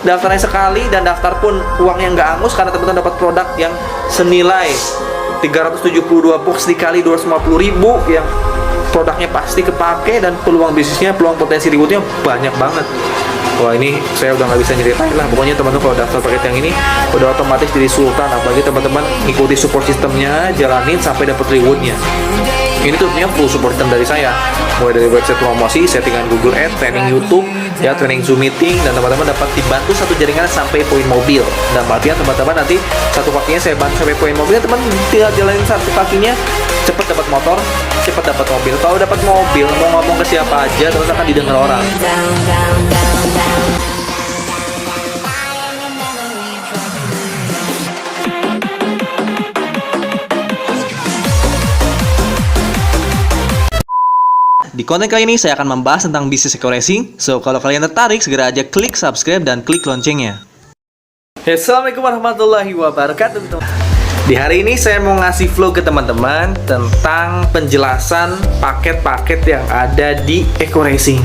daftarnya sekali, dan daftar pun uangnya nggak angus karena teman-teman dapat produk yang senilai 372 box dikali 250.000 yang produknya pasti kepake, dan peluang bisnisnya, peluang potensi rewardnya banyak banget. Wah, ini saya udah nggak bisa nyeritain lah. Pokoknya teman-teman kalau daftar paket yang ini udah otomatis jadi sultan, apalagi teman-teman ikuti support sistemnya, jalanin sampai dapat rewardnya. Ini tuh punya full support system dari saya, mulai dari website promosi, settingan Google Ads, training YouTube, ya, training Zoom meeting, dan teman-teman dapat dibantu satu jaringan sampai poin mobil. Dan artinya teman-teman nanti satu kakinya saya bantu sampai poin mobil, teman tinggal jalanin satu kakinya, cepat dapat motor, cepat dapat mobil. Kalau dapat mobil, mau ngomong ke siapa aja, terus akan didengar orang. Di konten kali ini saya akan membahas tentang bisnis eco racing. So, kalau kalian tertarik, segera aja klik subscribe dan klik loncengnya. Assalamualaikum warahmatullahi wabarakatuh. Di hari ini saya mau ngasih vlog ke teman-teman tentang penjelasan paket-paket yang ada di eco racing.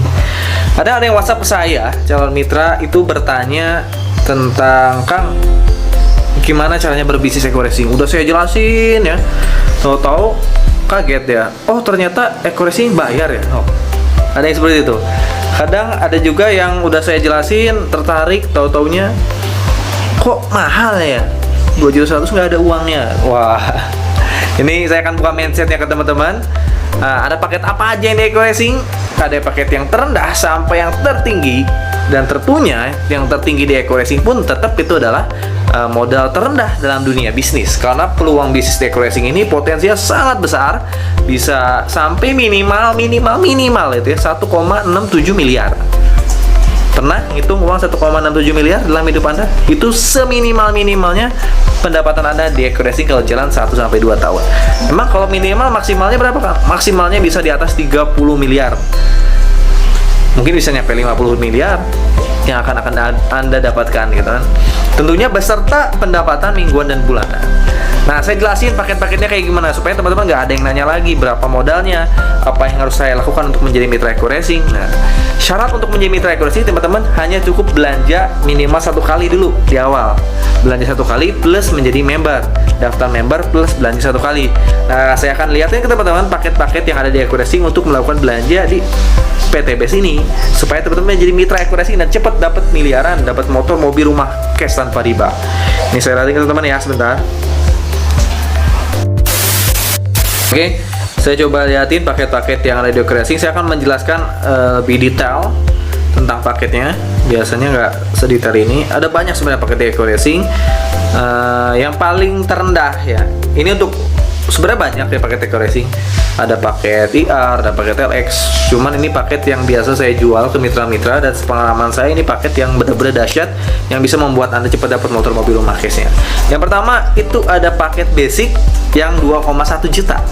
Ada yang WhatsApp saya, calon mitra itu bertanya tentang, Kang, gimana caranya berbisnis eco racing? Udah saya jelasin ya, tahu-tahu kaget ya, oh ternyata eco racing bayar ya. Oh, ada yang seperti itu. Kadang ada juga yang udah saya jelasin tertarik, tahu-taunya kok mahal ya, 2.100.000 nggak ada uangnya. Wah, ini saya akan buka mindsetnya ke teman-teman. Ada paket apa aja yang di eco racing? Ada paket yang terendah sampai yang tertinggi, dan tentunya yang tertinggi di eco racing pun tetap itu adalah modal terendah dalam dunia bisnis, karena peluang bisnis eco racing ini potensinya sangat besar, bisa sampai minimal itu ya 1,67 miliar. Pernah ngitung uang 1,67 miliar dalam hidup Anda? Itu seminimal-minimalnya pendapatan Anda di eco racing kalau jalan 1-2 tahun. Emang kalau minimal maksimalnya berapa, Kang? Maksimalnya bisa di atas 30 miliar. Mungkin bisa nyampe 50 miliar yang akan Anda dapatkan gitu kan. Tentunya beserta pendapatan mingguan dan bulanan. Nah, saya jelasin paket-paketnya kayak gimana supaya teman-teman nggak ada yang nanya lagi berapa modalnya, apa yang harus saya lakukan untuk menjadi mitra eco racing. Nah, syarat untuk menjadi mitra eco racing, teman-teman hanya cukup belanja minimal 1 kali dulu di awal. Belanja 1 kali plus menjadi member, daftar member plus belanja 1 kali. Nah, saya akan lihatin ke teman-teman paket-paket yang ada di eco racing untuk melakukan belanja di PTBS ini supaya teman-teman jadi mitra eco racing dan cepat dapat miliaran, dapat motor, mobil, rumah, cash tanpa riba. Ini saya lihatin ke teman-teman ya, sebentar. Oke, saya coba lihatin paket-paket yang ada di eco racing. Saya akan menjelaskan lebih detail tentang paketnya. Biasanya nggak sedetail ini. Ada banyak sebenarnya paket di eco racing. Yang paling terendah ya, ini untuk sebenarnya banyak ya paket eco racing. Ada paket IR, ada paket LX. Cuman ini paket yang biasa saya jual ke mitra-mitra, dan sepengalaman saya ini paket yang benar-benar dahsyat yang bisa membuat Anda cepat dapat motor, mobil, rumah, cashnya. Yang pertama itu ada paket basic yang 2,1 juta.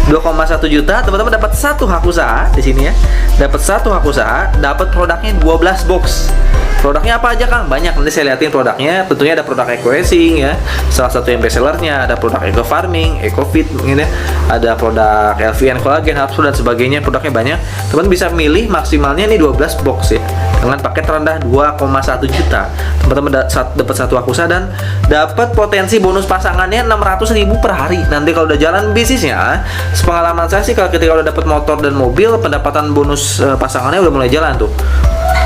2,1 juta, teman-teman dapat satu hak usaha di sini ya. Dapat satu hak usaha, dapat produknya 12 box. Produknya apa aja, Kang? Banyak, nanti saya lihatin produknya. Tentunya ada produk eco racing ya. Salah satu yang best sellernya ada produk eco farming, eco fit mungkin ya. Ada produk LVN collagen, Hapsu dan sebagainya. Produknya banyak. Teman bisa milih maksimalnya ini 12 box ya. Dengan paket terendah 2,1 juta. Teman-teman dapat satu hak usaha dan dapat potensi bonus pasangannya 600.000 per hari. Nanti kalau udah jalan bisnisnya, sepengalaman saya sih kalau ketika udah dapat motor dan mobil, pendapatan bonus pasangannya udah mulai jalan tuh.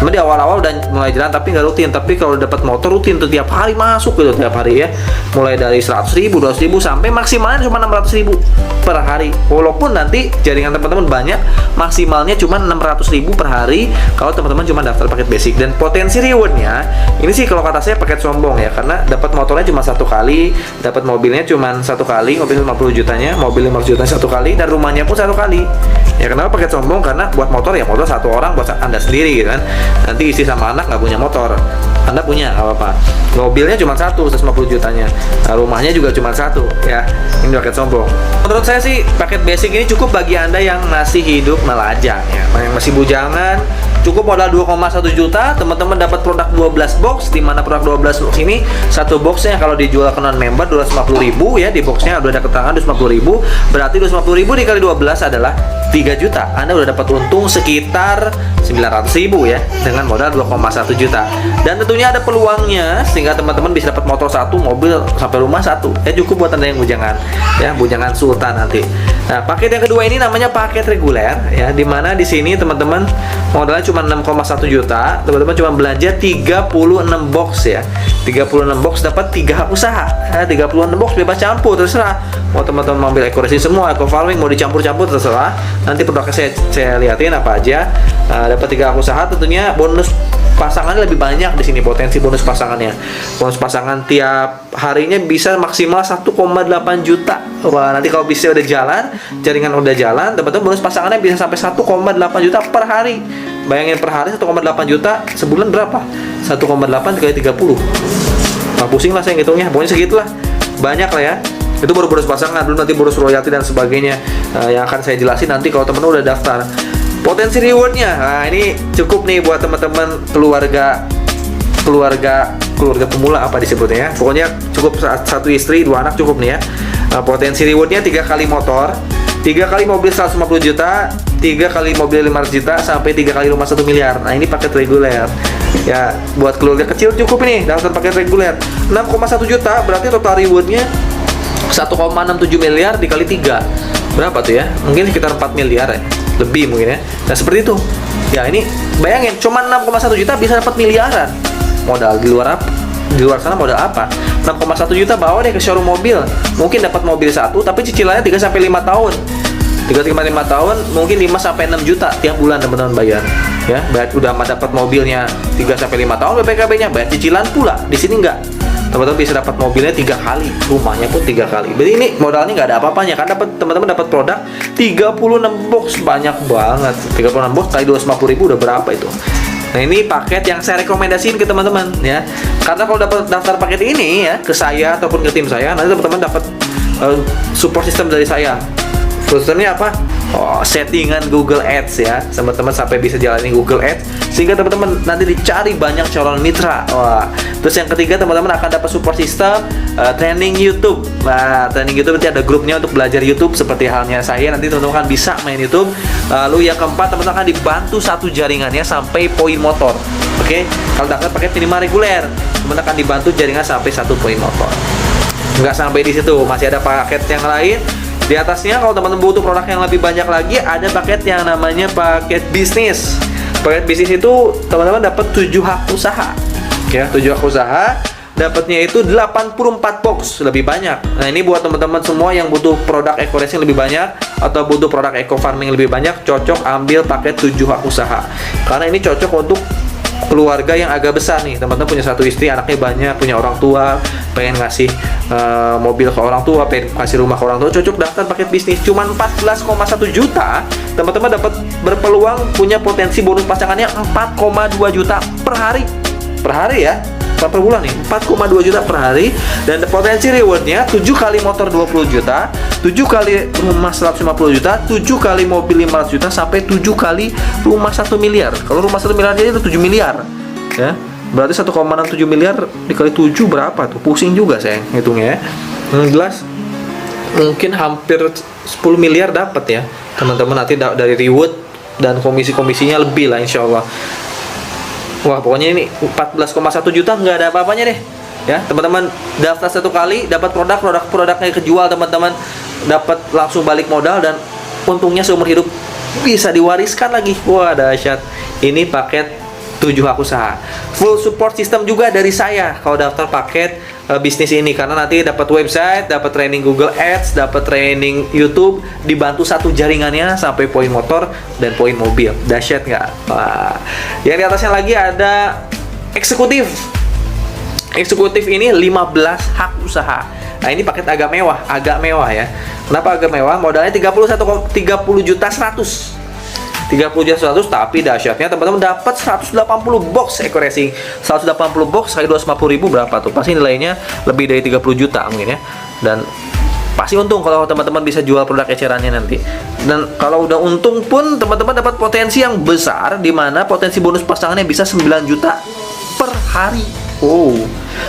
Cuma di awal-awal udah mulai jalan tapi nggak rutin. Tapi kalau dapat motor rutin tuh tiap hari masuk gitu, tiap hari ya. Mulai dari 100.000, 200.000 sampai maksimalnya cuma 600.000 per hari. Walaupun nanti jaringan teman-teman banyak, maksimalnya cuma 600.000 per hari kalau teman-teman cuma daftar paket basic. Dan potensi rewardnya ini sih kalau kata saya paket sombong ya, karena dapat motornya cuma 1 kali, dapat mobilnya cuma 1 kali, mobil 50 jutanya, mobil 500 jutanya 1 kali, dan rumahnya pun 1 kali. Ya kenapa paket sombong? Karena buat motor ya motor 1 orang buat Anda sendiri gitu kan. Nanti istri sama anak nggak punya motor, Anda punya nggak apa-apa. Mobilnya cuma 150 jutanya, nah, rumahnya juga cuma 1 ya. Ini paket sombong. Menurut saya sih paket basic ini cukup bagi Anda yang masih hidup melajang ya, yang masih bujangan. Cukup modal 2,1 juta, teman-teman dapat produk 12 box, di mana produk 12 box ini satu boxnya kalau dijual ke non member 250.000 ya, di boxnya udah ada keterangan 250.000, berarti 250.000 dikali 12 adalah 3 juta, Anda udah dapat untung sekitar 900.000 ya, dengan modal 2,1 juta. Dan tentunya ada peluangnya sehingga teman-teman bisa dapat motor satu, mobil sampai rumah satu. Cukup buat Anda yang bujangan ya, bujangan sultan nanti. Nah, paket yang kedua ini namanya paket reguler ya, dimana di sini teman-teman modalnya cuma 6,1 juta, teman-teman cuma belanja 36 box ya. 36 box dapat 3 hak usaha ya, 36 box bebas campur, terserah mau teman-teman ambil eco racing semua, eco farming, mau dicampur-campur terserah. Nanti produknya saya liatin apa aja. Dapat 3 hak usaha, tentunya bonus pasangannya lebih banyak di sini, potensi bonus pasangannya. Bonus pasangan tiap harinya bisa maksimal 1,8 juta. Wah, nanti kalau bisa udah jalan, jaringan udah jalan, teman-teman bonus pasangannya bisa sampai 1,8 juta per hari. Bayangin per hari 1,8 juta, sebulan berapa? 1,8 kali 30. Nah, pusing lah saya ngitungnya, pokoknya segitulah. Banyak lah ya. Itu baru bonus pasangan, belum nanti bonus royalti dan sebagainya yang akan saya jelasin nanti kalau teman-teman udah daftar. Potensi rewardnya, nah ini cukup nih buat teman-teman keluarga pemula apa disebutnya ya. Pokoknya cukup satu istri, 2 anak cukup nih ya. Potensi rewardnya 3 kali motor, 3 kali mobil 150 juta, 3 kali mobil 500 juta, sampai 3 kali rumah 1 miliar. Nah, ini paket reguler. Ya, buat keluarga kecil cukup ini daftar paket reguler. 6,1 juta berarti total rewardnya 1,67 miliar dikali 3. Berapa tuh ya? Mungkin sekitar 4 miliar ya. Lebih mungkin ya. Nah, seperti itu. Ya, ini bayangin cuma 6,1 juta bisa dapat miliaran. Modal di luar apa? Di luar sana modal apa? 6,1 juta bawa deh ke showroom mobil. Mungkin dapat mobil satu tapi cicilannya 3 sampai 5 tahun. 3,5 tahun mungkin 5 sampai 6 juta tiap bulan teman-teman bayar. Ya, berarti udah dapat mobilnya 3 sampai 5 tahun, BPKB-nya bayar cicilan pula. Di sini enggak. Teman-teman bisa dapat mobilnya 3 kali, rumahnya pun 3 kali. Berarti ini modalnya nggak ada apa-apanya kan, teman-teman dapat produk 36 box, banyak banget. 36 box kali 250.000 udah berapa itu? Nah, ini paket yang saya rekomendasiin ke teman-teman ya. Karena kalau dapat daftar paket ini ya ke saya ataupun ke tim saya, nanti teman-teman dapat support system dari saya. Sistemnya apa? Oh, settingan Google Ads ya, teman-teman sampai bisa jalanin Google Ads sehingga teman-teman nanti dicari banyak calon mitra. Wah, terus yang ketiga teman-teman akan dapat support system training YouTube. Nah, training YouTube nanti ada grupnya untuk belajar YouTube seperti halnya saya, nanti teman-teman kan bisa main YouTube. Lalu yang keempat teman-teman akan dibantu satu jaringannya sampai poin motor. Oke, kalau dapat paket minimal reguler, teman-teman akan dibantu jaringan sampai 1 poin motor. Nggak sampai di situ, masih ada paket yang lain. Di atasnya kalau teman-teman butuh produk yang lebih banyak lagi, ada paket yang namanya paket bisnis. Paket bisnis itu teman-teman dapat 7 hak usaha. Ya, 7 hak usaha, dapatnya itu 84 box, lebih banyak. Nah, ini buat teman-teman semua yang butuh produk eco racing lebih banyak atau butuh produk eco farming lebih banyak, cocok ambil paket 7 hak usaha. Karena ini cocok untuk keluarga yang agak besar nih, teman-teman punya satu istri, anaknya banyak, punya orang tua, pengen ngasih mobil ke orang tua, pengen kasih rumah ke orang tua, cocok daftar paket bisnis. Cuman 14,1 juta, teman-teman dapat berpeluang punya potensi bonus pasangannya 4,2 juta per hari. Per hari ya, per bulan nih, 4,2 juta per hari. Dan potensi rewardnya 7 kali motor 20 juta, 7 kali rumah 150 juta, 7 kali mobil 500 juta, sampai 7 kali rumah 1 miliar. Kalau rumah 1 miliar jadi itu 7 miliar ya. Berarti 1,67 miliar dikali 7 berapa tuh? Pusing juga saya ngitungnya ya. Yang jelas mungkin hampir 10 miliar dapat ya teman-teman nanti dari reward dan komisi-komisinya lebih lah insya Allah. Wah, pokoknya ini 14,1 juta nggak ada apa-apanya deh ya. Teman-teman daftar satu kali dapat produknya kejual, teman-teman dapat langsung balik modal dan untungnya seumur hidup, bisa diwariskan lagi. Wah, dahsyat. Ini paket 7 hak usaha. Full support system juga dari saya kalau daftar paket bisnis ini, karena nanti dapat website, dapat training Google Ads, dapat training YouTube, dibantu satu jaringannya sampai poin motor dan poin mobil. Dahsyat nggak? Wah. Yang di atasnya lagi ada eksekutif. Eksekutif ini 15 hak usaha. Nah, ini paket agak mewah ya. Kenapa agak mewah? Modalnya 30 juta 100. 30 juta 100, tapi dahsyatnya teman-teman dapat 180 box eco racing. 180 box kali 250.000 berapa tuh? Pasti nilainya lebih dari 30 juta mungkin ya. Dan pasti untung kalau teman-teman bisa jual produk ecerannya nanti. Dan kalau udah untung pun teman-teman dapat potensi yang besar, di mana potensi bonus pasangannya bisa 9 juta per hari. Oh,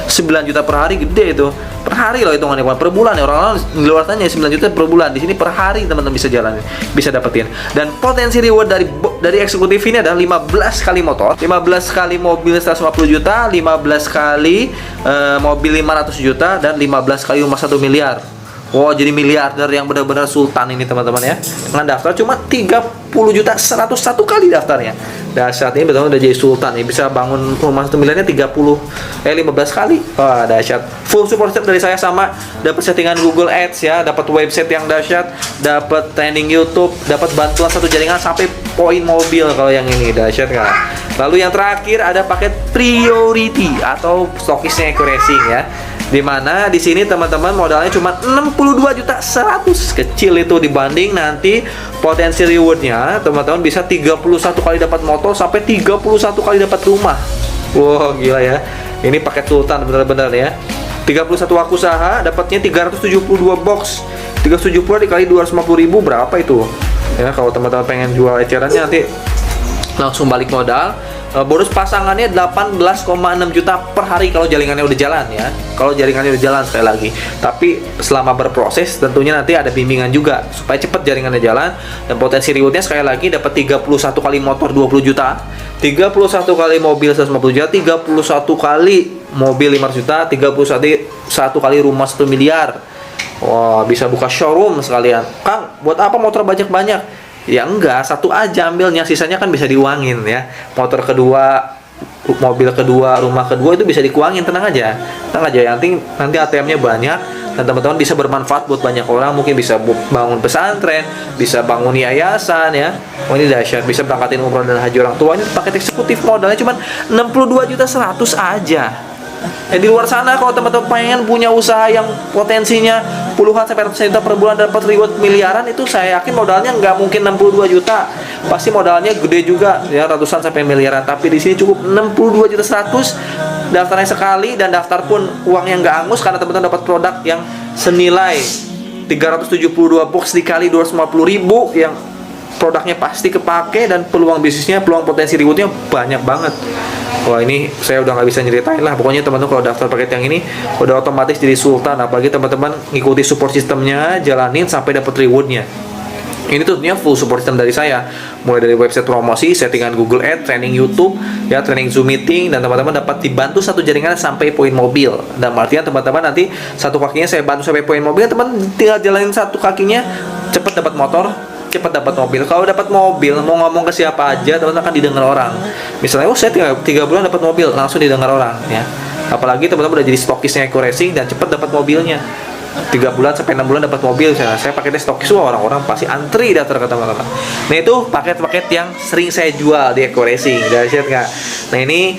9 juta per hari gede itu. Per hari loh hitungannya, bukan per bulan ya. Orang-orang di luar sana 9 juta per bulan. Di sini per hari teman-teman bisa jalan, bisa dapetin. Dan potensi reward dari eksekutif ini adalah 15 kali motor, 15 kali mobil 150 juta, 15 kali mobil 500 juta, dan 15 kali rumah 1 miliar. Wow, jadi miliarder yang benar-benar sultan ini teman-teman ya. Dengan daftar cuma 30 juta 101 kali daftarnya. Dahsyat, ini betul-betul udah jadi sultan nih, bisa bangun rumah 1 miliarnya 15 kali. Wah, dahsyat. Full support system dari saya, sama dapat settingan Google Ads ya, dapat website yang dahsyat, dapat training YouTube, dapat bantuan satu jaringan sampai poin mobil. Kalau yang ini dahsyat nggak? Lalu yang terakhir ada paket priority atau stokisnya Racing ya. Dimana di sini teman-teman modalnya cuma 62 juta 100, kecil itu dibanding nanti potensi rewardnya teman-teman bisa 31 kali dapat motor sampai 31 kali dapat rumah. Wow, gila ya, ini paket sultan benar-benar ya. 31 aku usaha dapatnya 372 box, 370 dikali 250.000 berapa itu ya. Kalau teman-teman pengen jual ecerannya nanti langsung balik modal. Bonus pasangannya 18,6 juta per hari kalau jaringannya udah jalan ya. Kalau jaringannya udah jalan sekali lagi. Tapi selama berproses tentunya nanti ada bimbingan juga supaya cepat jaringannya jalan. Dan potensi rewardnya sekali lagi dapat 31 kali motor 20 juta, 31 kali mobil 150 juta, 31 kali mobil 500 juta, 31 kali rumah 1 miliar. Wah, bisa buka showroom sekalian. Kang, buat apa motor banyak-banyak? Ya enggak, satu aja ambilnya, sisanya kan bisa diuangin ya. Motor kedua, mobil kedua, rumah kedua itu bisa dikuangin, tenang aja. Nanti ATM-nya banyak dan teman-teman bisa bermanfaat buat banyak orang. Mungkin bisa bangun pesantren, bisa bangun yayasan ya. Oh, ini dahsyat, bisa berangkatin umroh dan haji orang tua. Ini paket eksekutif modalnya cuma 62 juta 100 aja. Di luar sana kalau teman-teman pengen punya usaha yang potensinya puluhan sampai ratusan juta per bulan dapat reward miliaran, itu saya yakin modalnya nggak mungkin 62 juta, pasti modalnya gede juga ya, ratusan sampai miliaran. Tapi di sini cukup 62 juta 100, daftarnya sekali, dan daftar pun uangnya nggak angus karena teman-teman dapat produk yang senilai 372 box dikali 250.000 yang produknya pasti kepake, dan peluang bisnisnya, peluang potensi rewardnya banyak banget. Wah, ini saya udah nggak bisa nyeritain lah. Pokoknya teman-teman kalau daftar paket yang ini udah otomatis jadi sultan. Apalagi teman-teman ngikuti support sistemnya, jalanin sampai dapat rewardnya. Ini tentunya full support system dari saya, mulai dari website promosi, settingan Google Ads, training YouTube, ya, training Zoom meeting, dan teman-teman dapat dibantu satu jaringan sampai poin mobil. Dan artinya teman-teman nanti satu kakinya saya bantu sampai poin mobil, teman tinggal jalanin satu kakinya, cepat dapat motor, cepat dapat mobil. Kalau dapat mobil, mau ngomong ke siapa aja teman-teman akan didengar orang. Misalnya, oh saya 3 bulan dapat mobil, langsung didengar orang ya. Apalagi teman-teman udah jadi stokisnya Racing dan cepat dapat mobilnya. 3 bulan sampai 6 bulan dapat mobil. Saya paketnya stokis, orang-orang pasti antri daftar ke teman-teman. Nah, itu paket-paket yang sering saya jual di Racing. Dahsyat nggak? Nah, ini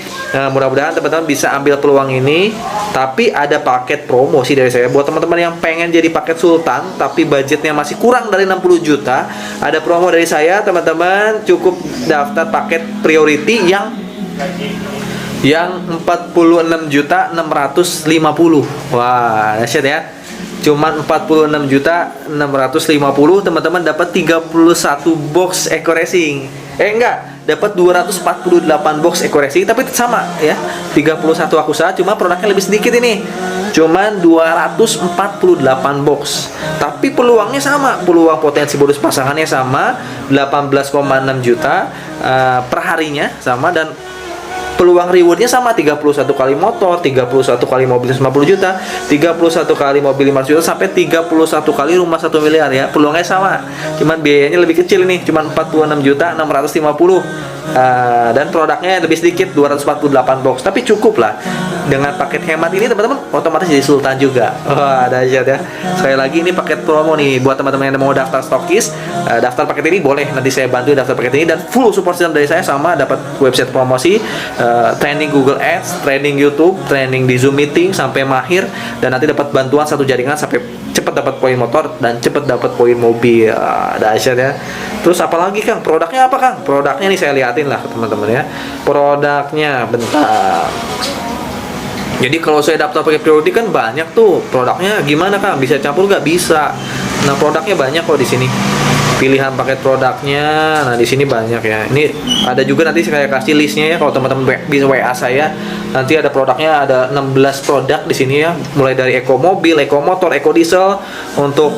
mudah-mudahan teman-teman bisa ambil peluang ini. Tapi ada paket promosi dari saya buat teman-teman yang pengen jadi paket sultan tapi budgetnya masih kurang dari 60 juta. Ada promo dari saya, teman-teman cukup daftar paket priority yang 46 juta 650. Wah, dahsyat ya. Cuman 46 juta 650 teman-teman dapat 31 box Racing. Dapat 248 box Racing, tapi sama ya. 31 aku usaha, cuma produknya lebih sedikit ini. Cuman 248 box. Tapi peluangnya sama, peluang potensi bonus pasangannya sama, 18,6 juta per harinya sama, dan peluang rewardnya sama, 31 kali motor, 31 kali mobil 50 juta, 31 kali mobil 500 juta, sampai 31 kali rumah 1 miliar ya. Peluangnya sama, cuman biayanya lebih kecil nih, cuman 46 juta 650. Dan produknya lebih sedikit, 248 box. Tapi cukup lah. Dengan paket hemat ini teman-teman otomatis jadi sultan juga. Wah, dahsyat ya. Sekali lagi ini paket promo nih buat teman-teman yang mau daftar stokis. Daftar paket ini boleh, nanti saya bantu daftar paket ini, dan full support system dari saya, sama dapat website promosi, training Google Ads, training YouTube, training di Zoom meeting sampai mahir, dan nanti dapat bantuan satu jaringan sampai cepat dapat poin motor dan cepat dapat poin mobil. Dahsyat ya. Terus apalagi Kang? Produknya apa Kang? Produknya nih saya liatin lah teman-teman ya. Produknya bentar. Jadi kalau saya daftar pakai priority kan banyak tuh produknya. Gimana Kang? Bisa campur nggak? Bisa. Nah, produknya banyak kok di sini. pilihan paket produknya. Nah, di sini banyak ya. Ini ada juga nanti saya kasih listnya ya kalau teman-teman bisa WA saya. Nanti ada produknya, ada 16 produk di sini ya. Mulai dari eco mobil, eco motor, eco diesel. Untuk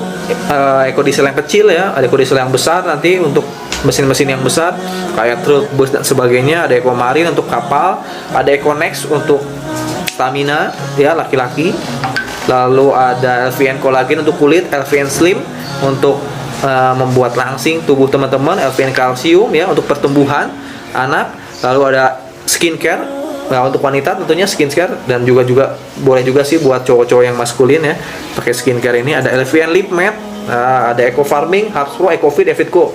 eco diesel yang kecil ya, ada eco diesel yang besar nanti untuk mesin-mesin yang besar kayak truk, bus dan sebagainya. Ada eco marine untuk kapal, ada eco next untuk stamina ya laki-laki. Lalu ada LVN collagen untuk kulit, LVN slim untuk membuat langsing tubuh teman-teman, LVN kalsium ya untuk pertumbuhan anak. Lalu ada skincare, nah untuk wanita tentunya skincare, dan juga boleh juga sih buat cowok-cowok yang maskulin ya pakai skincare ini. Ada LVN lip matte, ada eco farming, Herbs Pro, Ecofit, Evitco.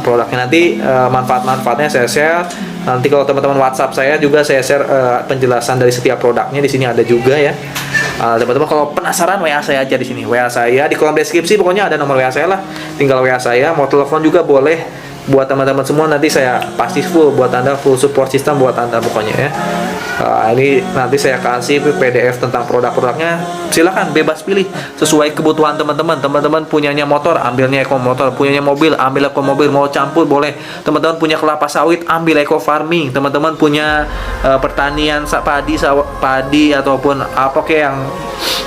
Produknya nanti manfaat-manfaatnya saya share. Nanti kalau teman-teman WhatsApp saya juga saya share penjelasan dari setiap produknya. Di sini ada juga ya. Teman-teman kalau penasaran WA saya aja di sini. WA saya di kolom deskripsi pokoknya ada nomor WA saya lah. Tinggal WA saya, mau telepon juga boleh. Buat teman-teman semua nanti saya pasti full buat Anda, full support system buat Anda pokoknya ya. Ini nanti saya kasih PDF tentang produk-produknya. Silakan bebas pilih sesuai kebutuhan teman-teman. Teman-teman punyanya motor, ambilnya eco motor. Punyanya mobil, ambil eco mobil. Mau campur boleh. Teman-teman punya kelapa sawit, ambil eco farming. Teman-teman punya pertanian padi ataupun apa kayak yang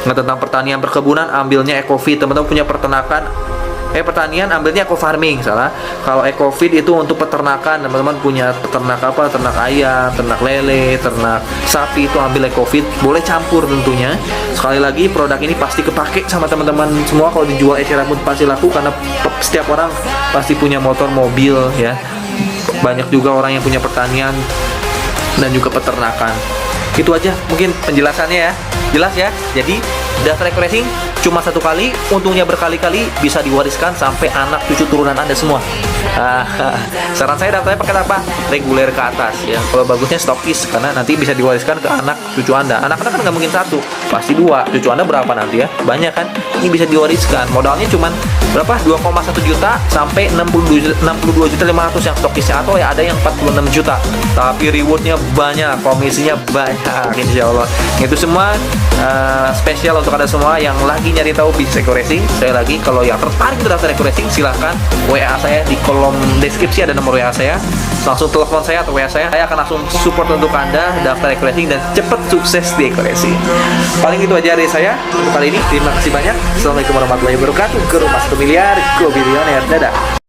tentang pertanian perkebunan, ambilnya Ecofit. Teman-teman punya pertanian, ambilnya eco farming. Salah. Kalau Ecofit itu untuk peternakan. Teman-teman punya peternak apa? Ternak ayam, ternak lele, ternak sapi, itu ambil Ecofit. Boleh campur tentunya. Sekali lagi produk ini pasti kepake sama teman-teman semua kalau dijual eceran pun pasti laku karena setiap orang pasti punya motor, mobil ya. Banyak juga orang yang punya pertanian dan juga peternakan. Itu aja mungkin penjelasannya ya. Jelas ya. Jadi daftar Eco Racing cuma satu kali, untungnya berkali-kali, bisa diwariskan sampai anak cucu turunan Anda semua. Saran saya daftarnya pakai apa? Reguler ke atas ya. Kalau bagusnya stokis karena nanti bisa diwariskan ke anak cucu Anda. Anak-anak kan nggak mungkin satu, pasti dua. Cucu Anda berapa nanti ya? Banyak kan? Ini bisa diwariskan. Modalnya cuma berapa? 2,1 juta sampai 62 juta 500 yang stokisnya, atau ya ada yang 46 juta. Tapi rewardnya banyak, komisinya banyak, insya Allah. Itu semua spesial untuk Anda semua yang lagi nyari tahu bisnis Eco Racing. Saya lagi, kalau yang tertarik untuk daftar Eco Racing, silahkan WA saya di kolom deskripsi, ada nomor WA saya. Langsung telepon saya atau WA saya akan langsung support untuk Anda daftar Eco Racing dan cepat sukses di Eco Racing. Paling itu aja dari saya untuk kali ini. Terima kasih banyak. Assalamualaikum warahmatullahi wabarakatuh. Ke rumah 1 miliar, go bilioner. Dadah.